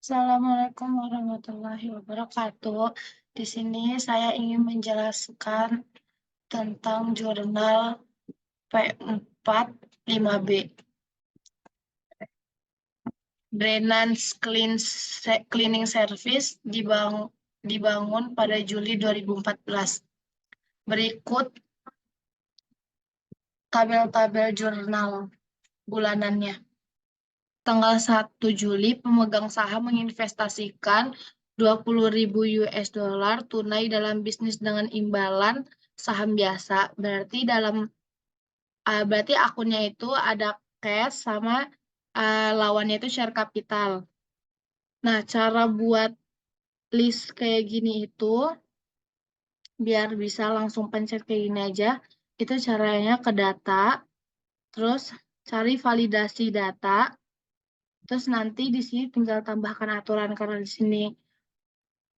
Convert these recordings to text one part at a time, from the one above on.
Assalamualaikum warahmatullahi wabarakatuh. Di sini saya ingin menjelaskan tentang jurnal P45B. Drainage Cleaning Service dibangun pada Juli 2014. Berikut tabel-tabel jurnal bulanannya. Tanggal 1 Juli, pemegang saham menginvestasikan 20.000 US dollar tunai dalam bisnis dengan imbalan saham biasa. Berarti akunnya itu ada cash sama lawannya itu share capital. Nah, cara buat list kayak gini itu biar bisa langsung pencet kayak gini aja. Itu caranya ke data, terus cari validasi data. Terus nanti di sini tinggal tambahkan aturan karena di sini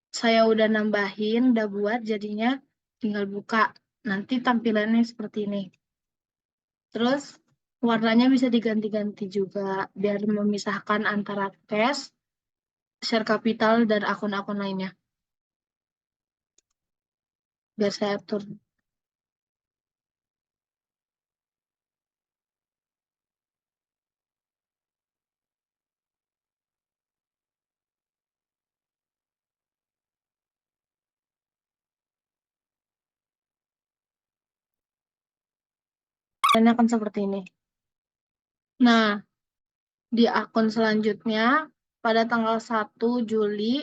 saya udah nambahin, udah buat jadinya tinggal buka. Nanti tampilannya seperti ini. Terus warnanya bisa diganti-ganti juga biar memisahkan antara cash, share capital, dan akun-akun lainnya. Biar saya atur. Dan akan seperti ini. Nah, di akun selanjutnya pada tanggal 1 Juli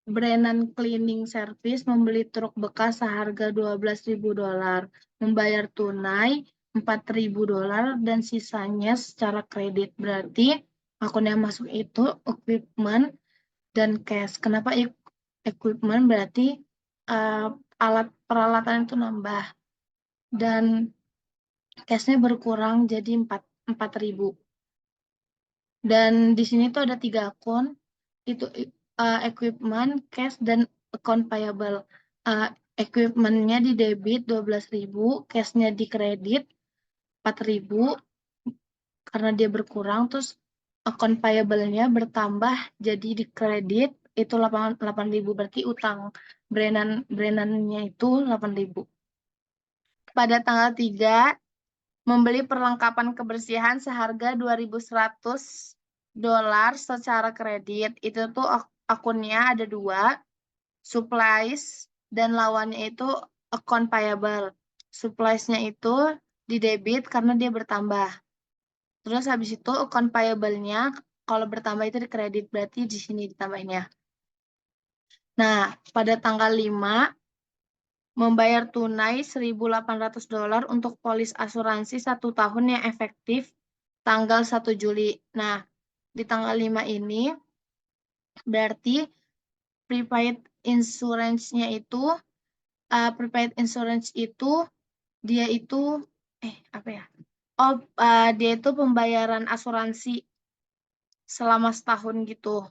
Brennan Cleaning Service membeli truk bekas seharga 12.000 dolar, membayar tunai 4.000 dolar dan sisanya secara kredit. Berarti akun yang masuk itu equipment dan cash. Kenapa equipment? Berarti alat peralatan itu nambah dan cashnya berkurang jadi 4.000. Dan di sini tuh ada 3 akun, itu equipment, cash, dan account payable. Equipment-nya di debit 12.000, cash-nya di kredit 4.000 karena dia berkurang, terus account payable-nya bertambah jadi di kredit itu 8.000, berarti utang Brennan-nya itu 8.000. Pada tanggal 3 membeli perlengkapan kebersihan seharga 2.100 dolar secara kredit. Itu tuh akunnya ada 2, supplies dan lawannya itu account payable. Supplies-nya itu di debit karena dia bertambah. Terus habis itu account payable-nya kalau bertambah itu di kredit, berarti di sini ditambahnya. Nah, pada tanggal 5 membayar tunai 1.800 dolar untuk polis asuransi 1 tahun yang efektif tanggal 1 Juli. Nah, di tanggal 5 ini berarti prepaid insurance-nya itu prepaid insurance itu dia itu apa ya? Oh, dia itu pembayaran asuransi selama setahun gitu.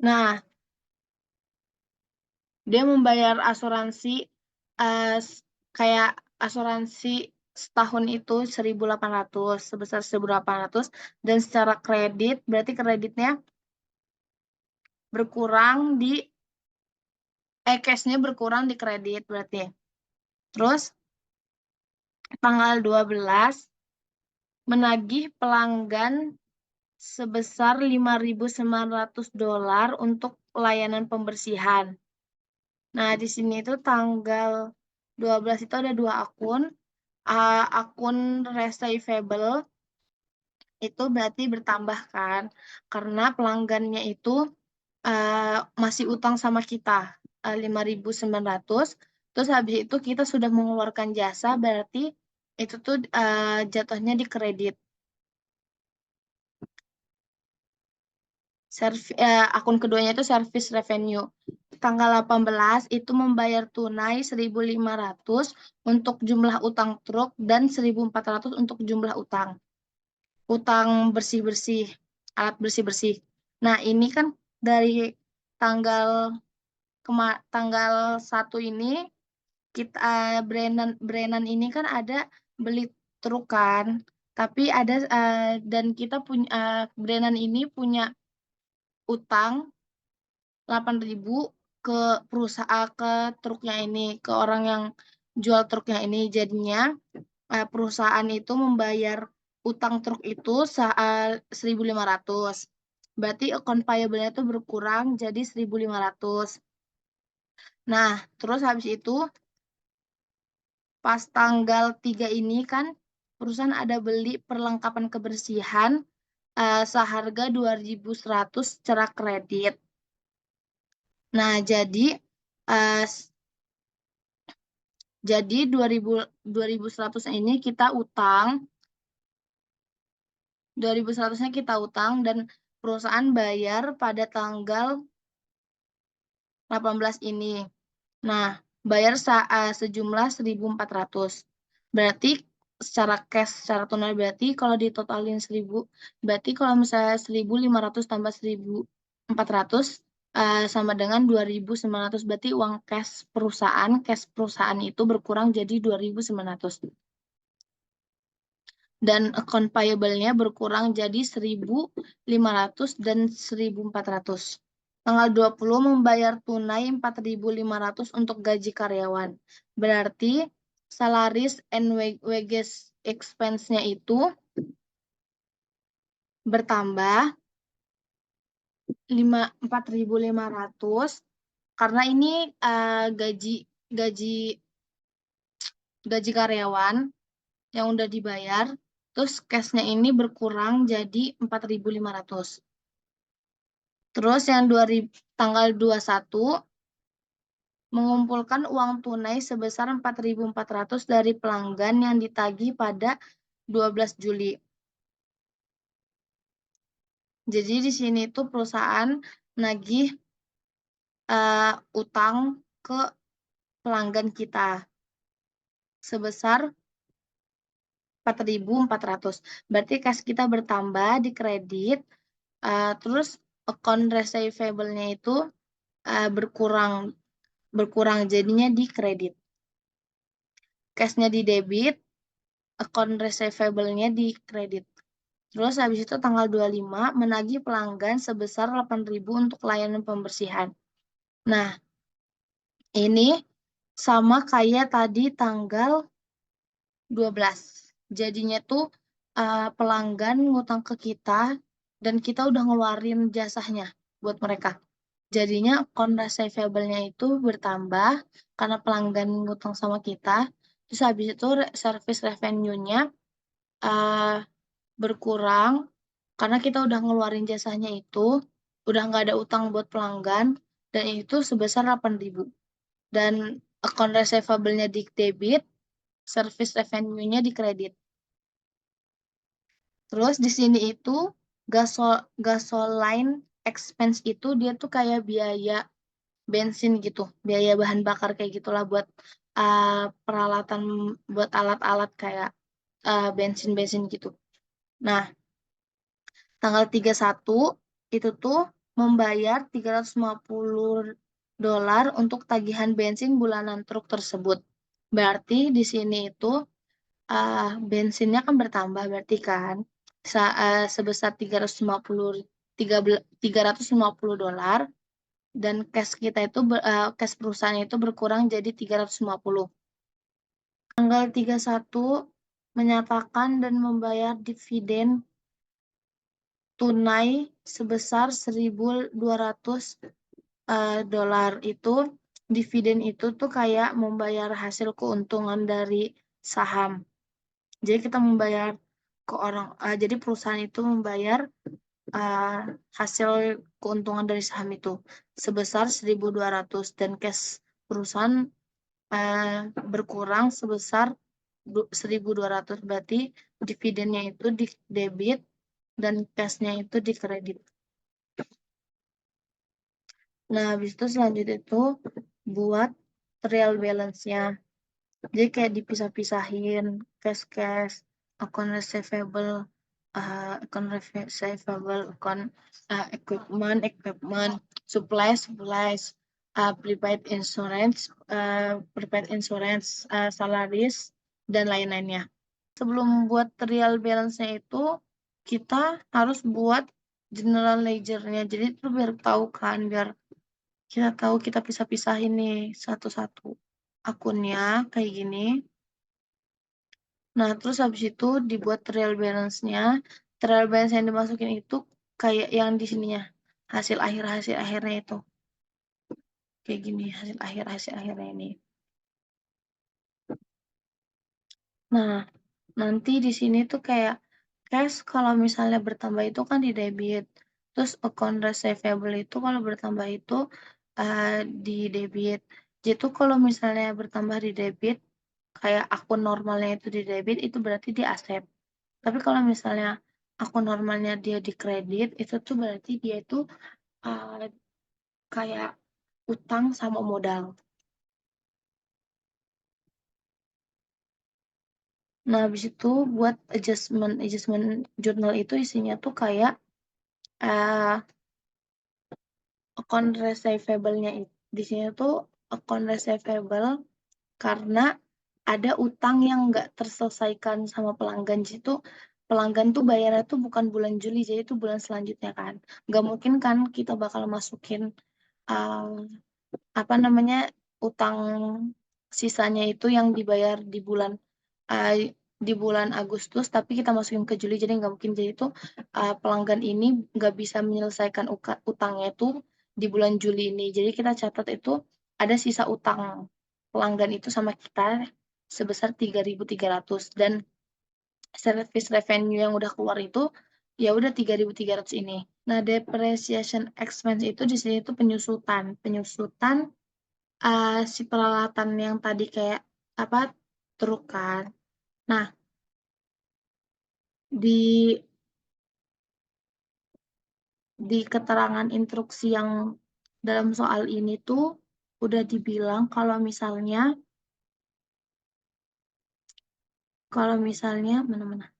Nah, dia membayar asuransi kayak asuransi setahun itu 1.800, sebesar 1.800, dan secara kredit berarti kreditnya berkurang di cashnya berkurang di kredit berarti. Terus tanggal 12 menagih pelanggan sebesar 5.900 dolar untuk layanan pembersihan. Nah, di sini itu tanggal 12 itu ada 2 akun. Akun receivable itu berarti bertambah kan, karena pelanggannya itu masih utang sama kita 5.900. Terus habis itu kita sudah mengeluarkan jasa, berarti itu tuh jatuhnya di kredit. Akun keduanya itu service revenue. Tanggal 18 itu membayar tunai 1.500 untuk jumlah utang truk dan 1.400 untuk jumlah utang bersih-bersih, alat bersih-bersih. Nah, ini kan dari tanggal 1 ini kita Brennan ini kan ada beli truk kan, tapi ada dan kita punya Brennan ini punya utang 8.000 ke perusahaan ke truknya ini, ke orang yang jual truknya ini. Jadinya perusahaan itu membayar utang truk itu 1.500. Berarti account payable-nya itu berkurang jadi 1.500. Nah, terus habis itu pas tanggal 3 ini kan perusahaan ada beli perlengkapan kebersihan seharga 2.100 secara kredit. Nah, jadi 2.100 ini kita utang, 2.100-nya kita utang dan perusahaan bayar pada tanggal 18 ini. Nah, bayar sejumlah 1.400. Berarti secara cash, secara tunai berarti kalau ditotalin 1.000, berarti kalau misalnya 1.500 tambah 1.400 sama dengan 2.900. Berarti uang cash perusahaan itu berkurang jadi 2.900. Dan account payable-nya berkurang jadi 1.500 dan 1.400. Tanggal 20 membayar tunai 4.500 untuk gaji karyawan. Berarti salaries and wages expense-nya itu bertambah 4.500 karena ini gaji karyawan yang udah dibayar, terus cash-nya ini berkurang jadi 4.500. Terus yang tanggal 21 mengumpulkan uang tunai sebesar 4.400 dari pelanggan yang ditagih pada 12 Juli. Jadi di sini tuh perusahaan nagih utang ke pelanggan kita sebesar 4.400. Berarti kas kita bertambah di kredit, terus account receivable-nya itu berkurang jadinya di kredit. Cash-nya di debit, account receivable-nya di kredit. Terus habis itu tanggal 25 menagih pelanggan sebesar 8.000 untuk layanan pembersihan. Nah, ini sama kayak tadi tanggal 12. Jadinya tuh pelanggan ngutang ke kita dan kita udah ngeluarin jasanya buat mereka. Jadinya account receivable-nya itu bertambah karena pelanggan ngutang sama kita. Terus habis itu service revenue-nya berkurang karena kita udah ngeluarin jasanya itu, udah nggak ada utang buat pelanggan, dan itu sebesar 8.000. Dan account receivable-nya di debit, service revenue-nya di kredit. Terus di sini itu gasoline expense itu dia tuh kayak biaya bensin gitu, biaya bahan bakar kayak gitulah buat peralatan, buat alat-alat kayak bensin-bensin gitu. Nah, tanggal 31 itu tuh membayar $350 untuk tagihan bensin bulanan truk tersebut. Berarti di sini itu bensinnya kan bertambah berarti kan sebesar $350 dan cash kita itu cash perusahaan itu berkurang jadi 350. Tanggal 31 menyatakan dan membayar dividen tunai sebesar $1.200. Itu dividen itu tuh kayak membayar hasil keuntungan dari saham. Jadi kita membayar ke orang, jadi perusahaan itu membayar hasil keuntungan dari saham itu sebesar 1.200 dan cash perusahaan berkurang sebesar 1.200. Berarti dividennya itu di debit dan cash-nya itu di kredit. Nah, habis itu selanjutnya itu buat trial balance-nya. Jadi kayak dipisah-pisahin cash, account receivable, account equipment. supplies, prepaid insurance, salaries, dan lain-lainnya. Sebelum buat real balance-nya itu, kita harus buat general ledger-nya. Jadi itu biar tahu kan, biar kita tahu, kita pisah-pisahin nih satu-satu akunnya kayak gini. Nah, terus habis itu dibuat trial balance-nya. Trial balance yang dimasukin itu kayak yang di sininya. Hasil akhirnya itu. Kayak gini, hasil akhirnya ini. Nah, nanti di sini tuh kayak cash kalau misalnya bertambah itu kan di debit. Terus account receivable itu kalau bertambah itu di debit. Jadi kalau misalnya bertambah di debit, kayak akun normalnya itu di debit, itu berarti di aset. Tapi kalau misalnya akun normalnya dia di kredit, itu tuh berarti dia itu kayak utang sama modal. Nah, habis itu buat adjustment journal itu isinya tuh kayak account receivable-nya di sini tuh account receivable karena ada utang yang nggak terselesaikan sama pelanggan. Jadi tuh pelanggan tuh bayarnya tuh bukan bulan Juli, jadi itu bulan selanjutnya kan. Nggak mungkin kan kita bakal masukin apa namanya utang sisanya itu yang dibayar di bulan Agustus, tapi kita masukin ke Juli, jadi nggak mungkin. Jadi itu pelanggan ini nggak bisa menyelesaikan utangnya itu di bulan Juli ini. Jadi kita catat itu ada sisa utang pelanggan itu sama kita sebesar 3.300, dan service revenue yang udah keluar itu ya udah 3.300 ini. Nah, depreciation expense itu di sini tuh penyusutan si peralatan yang tadi kayak apa, truk kan. Nah, di keterangan instruksi yang dalam soal ini tuh udah dibilang kalau misalnya mana-mana.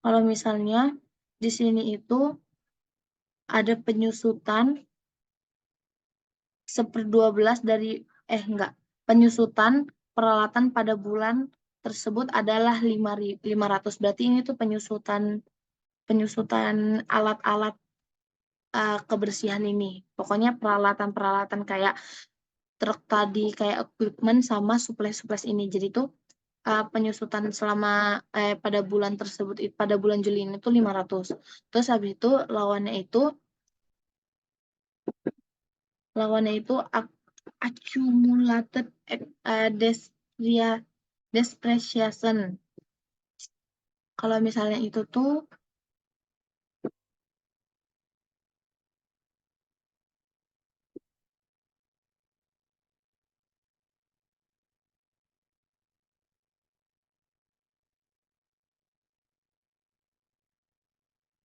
Kalau misalnya di sini itu ada penyusutan 1/12 dari penyusutan peralatan pada bulan tersebut adalah 500. Berarti ini tuh penyusutan alat-alat kebersihan ini. Pokoknya peralatan-peralatan kayak truk tadi, kayak equipment sama supplies ini. Jadi tuh penyusutan selama pada bulan tersebut, pada bulan Juli ini tuh 500. Terus habis itu lawannya itu accumulated depreciation. Kalau misalnya itu tuh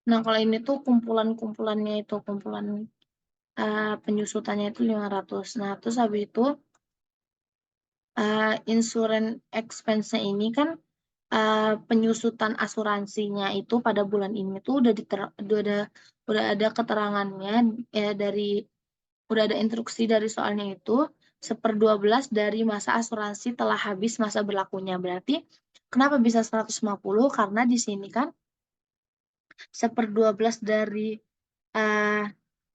nah, kalau ini tuh kumpulan penyusutannya itu 500. Nah, terus habis itu insurance expense-nya ini kan penyusutan asuransinya itu pada bulan ini tuh udah ada keterangannya udah ada instruksi dari soalnya itu 1/12 dari masa asuransi telah habis masa berlakunya. Berarti kenapa bisa 150? Karena di sini kan 1/12 dari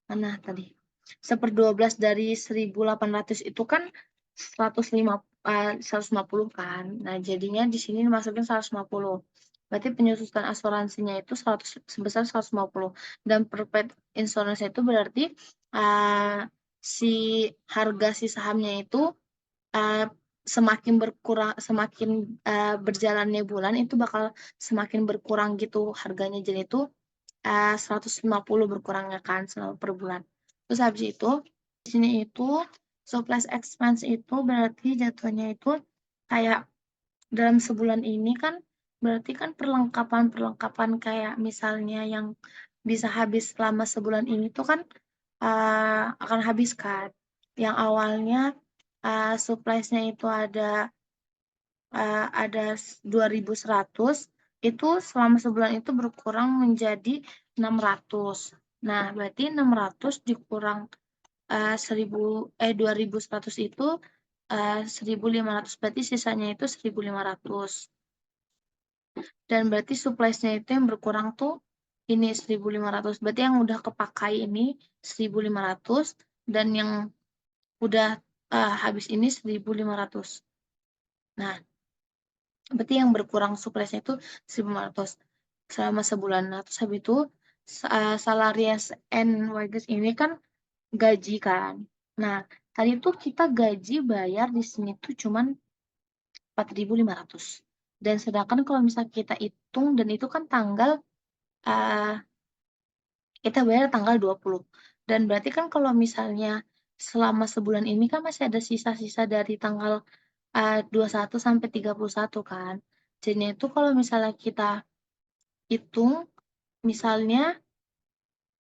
mana tadi? 1/12 dari 1.800 itu kan 150 kan. Nah, jadinya di sini dimasukin 150. Berarti penyusutan asuransinya itu sebesar 150. Dan prepaid insurance itu berarti si harga si sahamnya itu semakin berkurang, semakin berjalannya bulan itu bakal semakin berkurang gitu harganya. Jadi itu 150 berkurangnya kan selama per bulan. Terus habis itu di sini itu surplus expense itu berarti jatuhnya itu kayak dalam sebulan ini kan berarti kan perlengkapan kayak misalnya yang bisa habis selama sebulan ini tuh kan akan habis kan. Yang awalnya supplies-nya itu ada 2.100, itu selama sebulan itu berkurang menjadi 600. Nah, berarti 600 dikurang 2.100 itu 1.500, berarti sisanya itu 1.500. Dan berarti supply-nya itu yang berkurang tuh ini 1.500. Berarti yang udah kepakai ini 1.500 dan yang udah habis ini 1.500. Nah, berarti yang berkurang supply-nya itu 1.500 selama sebulan. Nah, terus habis itu Salarias and wages ini kan gaji kan. Nah, tadi tuh kita gaji bayar di sini tuh cuman 4.500. Dan sedangkan kalau misalnya kita hitung, dan itu kan tanggal, kita bayar tanggal 20. Dan berarti kan kalau misalnya selama sebulan ini kan masih ada sisa-sisa dari tanggal 21 sampai 31 kan. Jadi itu kalau misalnya kita hitung, misalnya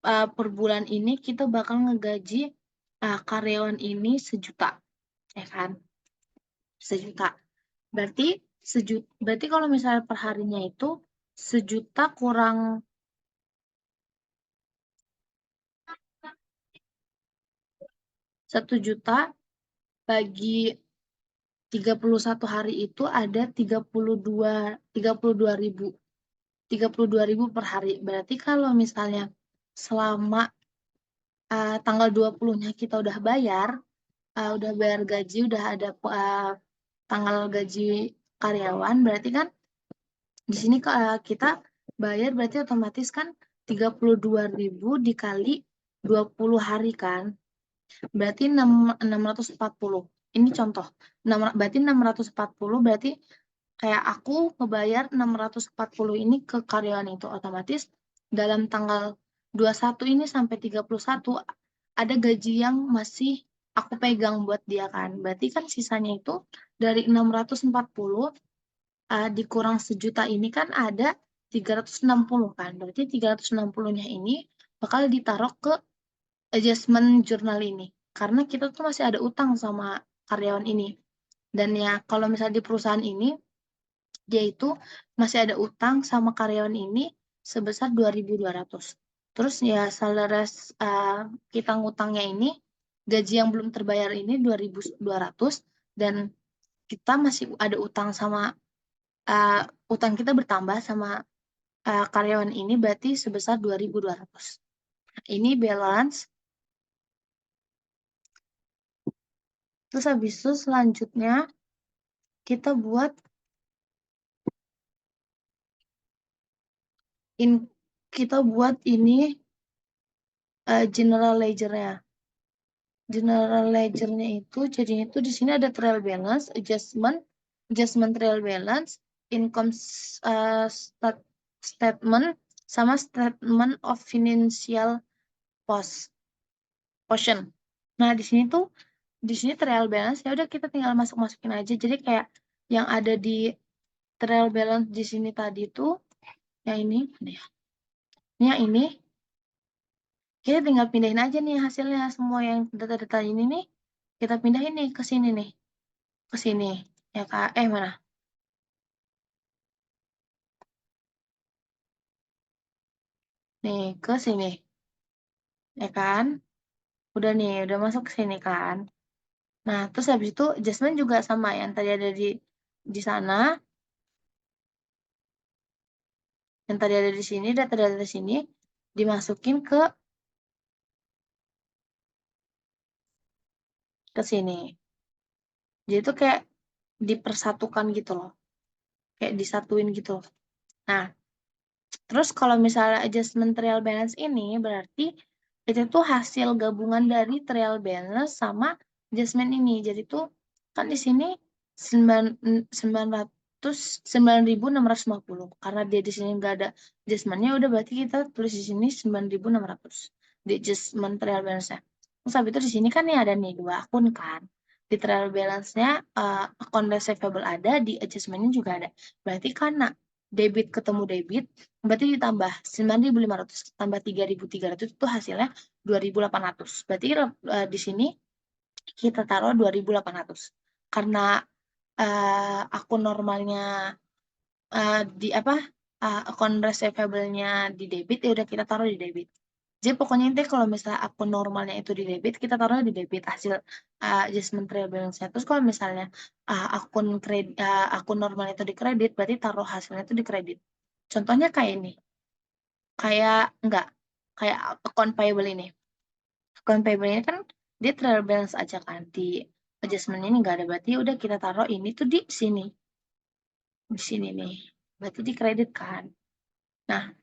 per bulan ini kita bakal ngegaji karyawan ini 1 juta, ya kan? 1 juta. Berarti kalau misalnya per harinya itu 1 juta kurang 1 juta bagi 31 hari itu ada 32.000. 32.000 per hari. Berarti kalau misalnya selama tanggal 20-nya kita udah bayar gaji, udah ada tanggal gaji karyawan, berarti kan di sini kita bayar berarti otomatis kan 32.000 dikali 20 hari kan. Berarti 640. Ini contoh. Berarti 640 berarti kayak aku ngebayar 640 ini ke karyawan itu, otomatis dalam tanggal 21 ini sampai 31 ada gaji yang masih aku pegang buat dia kan. Berarti kan sisanya itu dari 640 dikurang 1 juta ini kan ada 360 kan. Berarti 360-nya ini bakal ditaruh ke adjustment jurnal ini. Karena kita tuh masih ada utang sama karyawan ini. Dan ya kalau misalnya di perusahaan ini, dia itu masih ada utang sama karyawan ini sebesar 2.200. Terus ya salaris kita ngutangnya ini, gaji yang belum terbayar ini 2.200, dan kita masih ada utang sama utang kita bertambah sama karyawan ini berarti sebesar 2.200. Ini balance. Terus habis itu selanjutnya kita buat ini general ledger-nya. General ledger-nya itu jadinya itu di sini ada trial balance, adjustment trial balance, income statement, sama statement of financial portion. Nah, di sini trial balance ya udah kita tinggal masukin aja. Jadi kayak yang ada di trial balance di sini tadi tuh yang ini ya. Yang ini kita tinggal pindahin aja nih hasilnya, semua yang data-data ini nih kita pindahin nih ke sini nih. Ke sini. Ya Kak, mana? Nih, ke sini. Ya kan? Udah nih, udah masuk ke sini kan. Nah, terus habis itu adjustment juga sama yang tadi ada di sana. Yang tadi ada di sini, data-data di sini dimasukin ke sini. Jadi itu kayak dipersatukan gitu loh. Kayak disatuin gitu loh. Nah, terus kalau misalnya adjustment trial balance ini berarti itu tuh hasil gabungan dari trial balance sama adjustment ini. Jadi tuh kan di sini 9.650 karena dia di sini nggak ada adjustmentnya, udah berarti kita tulis di sini 9.600 di adjustment trial balance-nya. Terus habis itu di sini kan nih ada nih 2 akun kan. Di trial balance-nya akun receivable ada, di adjustment-nya juga ada. Berarti karena debit ketemu debit, berarti ditambah 9.500 tambah 3.300 itu hasilnya 2.800. Berarti di sini kita taruh 2.800. Karena akun normalnya di akun receivable-nya di debit, ya udah kita taruh di debit. Jadi pokoknya intinya kalau misalnya akun normalnya itu di debit, kita taruhnya di debit hasil adjustment trial balance-nya. Terus kalau misalnya akun normal itu di kredit, berarti taruh hasilnya itu di kredit. Contohnya kayak ini. Kayak akun payable ini. Akun payable ini kan dia trial balance aja kan, di adjustment ini nggak ada, berarti udah kita taruh ini tuh di sini. Di sini nih. Berarti di kredit kan. Nah,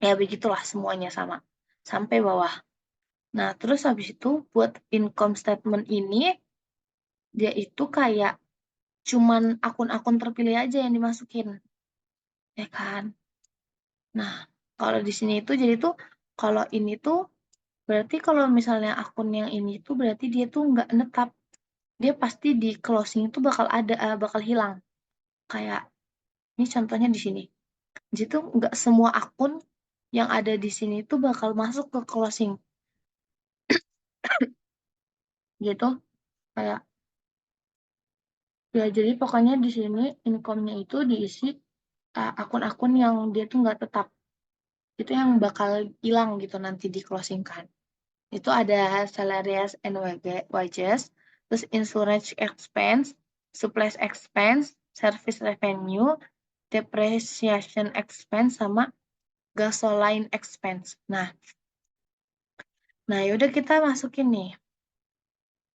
ya begitulah semuanya sama. Sampai bawah. Nah, terus habis itu buat income statement ini, dia itu kayak cuman akun-akun terpilih aja yang dimasukin. Ya kan? Nah, kalau di sini itu jadi tuh, kalau ini tuh, berarti kalau misalnya akun yang ini tuh, berarti dia tuh nggak netap. Dia pasti di closing itu bakal ada, bakal hilang. Kayak, ini contohnya di sini. Jadi tuh nggak semua akun yang ada di sini tuh bakal masuk ke closing. Gitu. Kayak, ya jadi pokoknya di sini income-nya itu diisi akun-akun yang dia tuh nggak tetap. Itu yang bakal hilang gitu nanti di closing kan. Itu ada salaries and wages, terus insurance expense, supplies expense, service revenue, depreciation expense, sama gasoline expense. Nah yaudah kita masukin nih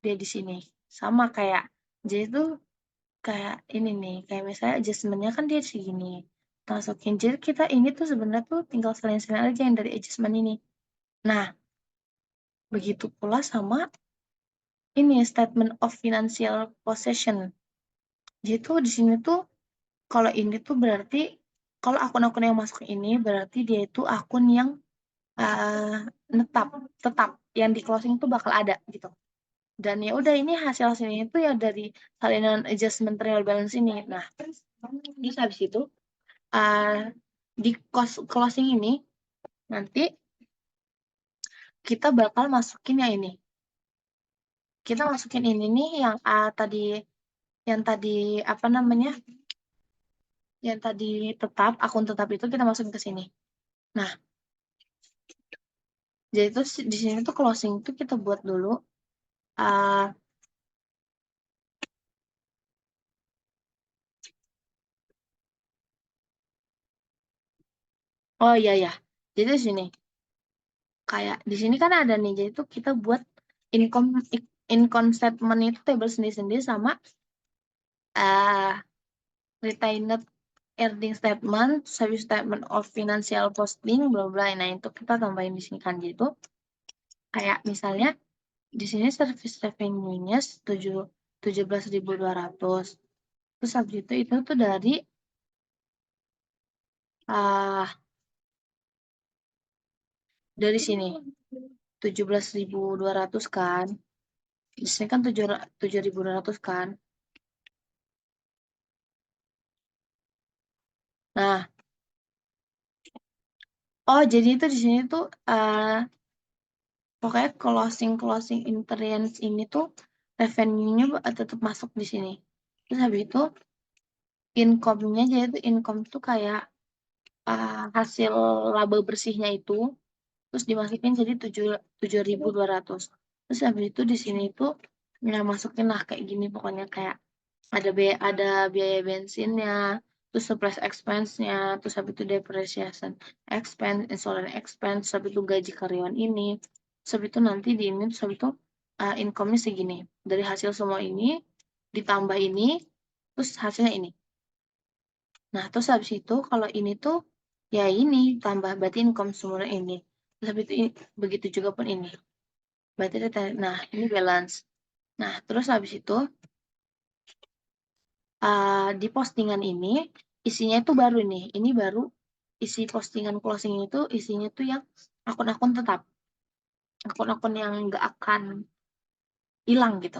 dia di sini. Sama kayak, jadi tuh kayak ini nih, kayak misalnya adjustment-nya kan dia segini. Kita masukin. Jadi kita ini tuh sebenarnya tuh tinggal selain-selain aja yang dari adjustment ini. Nah, begitu pula sama ini statement of financial possession. Jadi tuh di sini tuh kalau ini tuh berarti kalau akun-akun yang masuk ini berarti dia itu akun yang tetap yang di closing tuh bakal ada gitu. Dan ya udah ini hasil-hasilnya itu ya dari salinan adjustment trial balance ini. Nah, terus habis itu di closing ini nanti kita bakal masukin yang ini. Kita masukin ini nih yang tadi apa namanya? Yang tadi akun tetap itu kita masukin ke sini. Nah, jadi itu di sini tuh closing tuh kita buat dulu. Uh, oh iya ya. Jadi di sini kayak di sini kan ada nih. Jadi tuh kita buat income income statement itu table sendiri-sendiri sama uh, retained earning statement, service statement of financial posting, bla bla. Nah itu kita tambahin di sini kan gitu. Kayak misalnya di sini service revenue-nya 17.200. Terus habis itu tuh dari sini 17.200 kan. Di sini kan 7.200 kan. Nah, oh jadi itu di sini tuh pokoknya closing interiors ini tuh revenue-nya tetap masuk di sini. Terus habis itu income-nya jadi itu income tuh kayak hasil laba bersihnya itu terus dimasukin jadi 7.200. Terus habis itu di sini itu ya masukin lah kayak gini pokoknya kayak ada biaya bensinnya, terus supplies expense-nya, terus habis itu depreciation expense, insurance expense, terus habis itu gaji karyawan ini, terus habis itu nanti di ini, terus habis itu income-nya segini. Dari hasil semua ini ditambah ini, terus hasilnya ini. Nah, terus habis itu kalau ini tuh ya ini tambah berarti income semua ini. Terus habis itu begitu juga pun ini. Berarti nah ini balance. Nah, terus habis itu di postingan ini isinya itu baru nih. Ini baru isi postingan closing itu isinya tuh yang akun-akun tetap. Akun-akun yang nggak akan hilang gitu.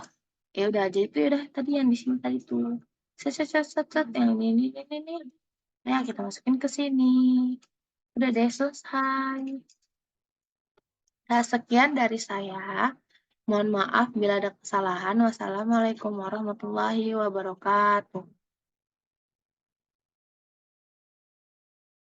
Ya udah aja itu ya udah tadi yang di sini tadi tuh. Set yang ini. Nah, kita masukin ke sini. Udah deh selesai. Nah, sekian dari saya. Mohon maaf bila ada kesalahan. Wassalamualaikum warahmatullahi wabarakatuh.